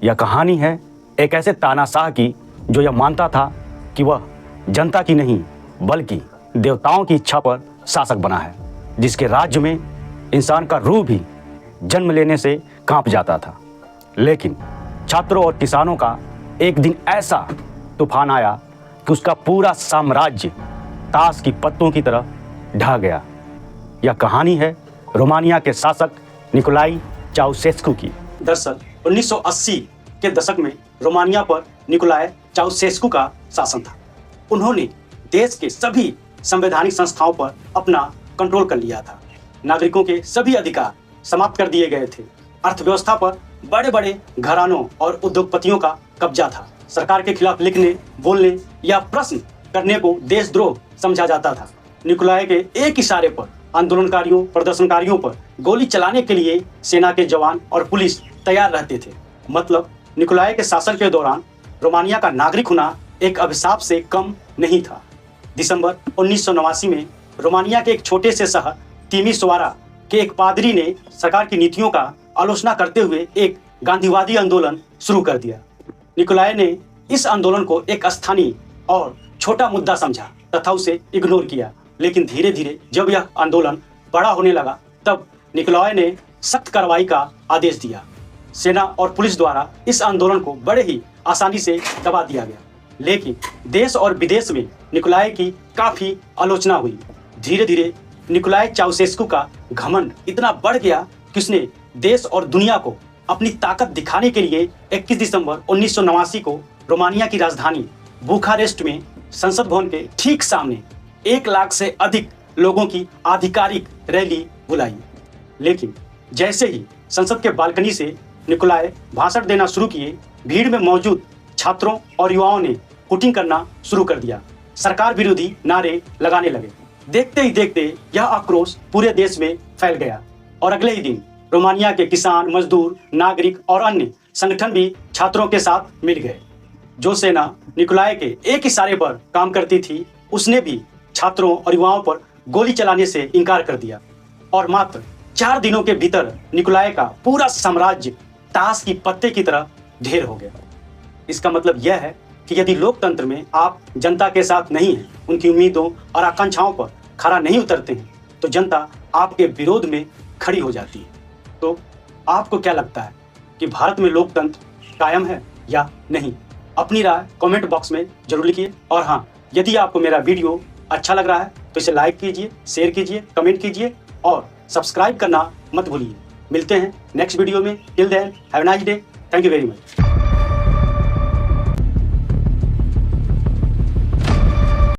यह कहानी है एक ऐसे तानाशाह की जो यह मानता था कि वह जनता की नहीं बल्कि देवताओं की इच्छा पर शासक बना है, जिसके राज्य में इंसान का रूह भी जन्म लेने से कांप जाता था। लेकिन छात्रों और किसानों का एक दिन ऐसा तूफान आया कि उसका पूरा साम्राज्य ताश की पत्तों की तरह ढह गया। यह कहानी है रोमानिया के शासक निकोलाई चाउसेस्कू की। दरअसल 1980 के दशक में रोमानिया पर निकोलाई चाउसेस्कू का शासन था। उन्होंने देश के सभी संवैधानिक संस्थाओं पर अपना कंट्रोल कर लिया था। नागरिकों के सभी अधिकार समाप्त कर दिए गए थे। अर्थव्यवस्था पर बड़े बड़े घरानों और उद्योगपतियों का कब्जा था। सरकार के खिलाफ लिखने, बोलने या प्रश्न करने को देशद्रोह समझा जाता था। निकोलाई के एक इशारे पर आंदोलनकारियों, प्रदर्शनकारियों पर गोली चलाने के लिए सेना के जवान और पुलिस तैयार रहते थे। मतलब निकोलाई के शासन के दौरान रोमानिया का नागरिक होना एक अभिशाप से कम नहीं था। दिसंबर 1989 में रोमानिया के एक छोटे से शहर तिमिसोआरा के एक पादरी ने सरकार की नीतियों का आलोचना करते हुए एक गांधीवादी आंदोलन शुरू कर दिया। निकोलाई ने इस आंदोलन को एक स्थानीय और छोटा मुद्दा समझा तथा उसे इग्नोर किया। लेकिन धीरे धीरे जब यह आंदोलन बड़ा होने लगा तब निकोलाई ने सख्त कार्रवाई का आदेश दिया। सेना और पुलिस द्वारा इस आंदोलन को बड़े ही आसानी से दबा दिया गया। लेकिन देश और विदेश में निकोलाई की काफी आलोचना हुई। धीरे धीरे निकोलाई चाउसेस्कू का घमंड इतना बढ़ गया कि उसने देश और दुनिया को अपनी ताकत दिखाने के लिए 21 दिसंबर 1989 को रोमानिया की राजधानी बुखारेस्ट में संसद भवन के ठीक सामने 1 लाख से अधिक लोगों की आधिकारिक रैली बुलाई। लेकिन जैसे ही संसद के बालकनी से निकोलाई भाषण देना शुरू किए, भीड़ में मौजूद छात्रों और युवाओं ने हुटिंग करना शुरू कर दिया। सरकार विरोधी नारे लगाने लगे। देखते ही देखते यह आक्रोश पूरे देश में फैल गया और अगले ही दिन रोमानिया के किसान, मजदूर, नागरिक और अन्य संगठन भी छात्रों के साथ मिल गए। जो सेना निकोलाई के एक इशारे पर काम करती थी, उसने भी छात्रों और युवाओं पर गोली चलाने से इनकार कर दिया और मात्र 4 दिनों के भीतर निकोलाई का पूरा साम्राज्य ताश की पत्ते की तरह ढेर हो गया। इसका मतलब यह है कि यदि लोकतंत्र में आप जनता के साथ नहीं हैं, उनकी उम्मीदों और आकांक्षाओं पर खरा नहीं उतरते हैं, तो जनता आपके विरोध में खड़ी हो जाती है। तो आपको क्या लगता है कि भारत में लोकतंत्र कायम है या नहीं? अपनी राय कमेंट बॉक्स में जरूर लिखिए। और हाँ, यदि आपको मेरा वीडियो अच्छा लग रहा है तो इसे लाइक कीजिए, शेयर कीजिए, कमेंट कीजिए और सब्सक्राइब करना मत भूलिए। मिलते हैं नेक्स्ट वीडियो में। Till then have a nice day. Thank you very much.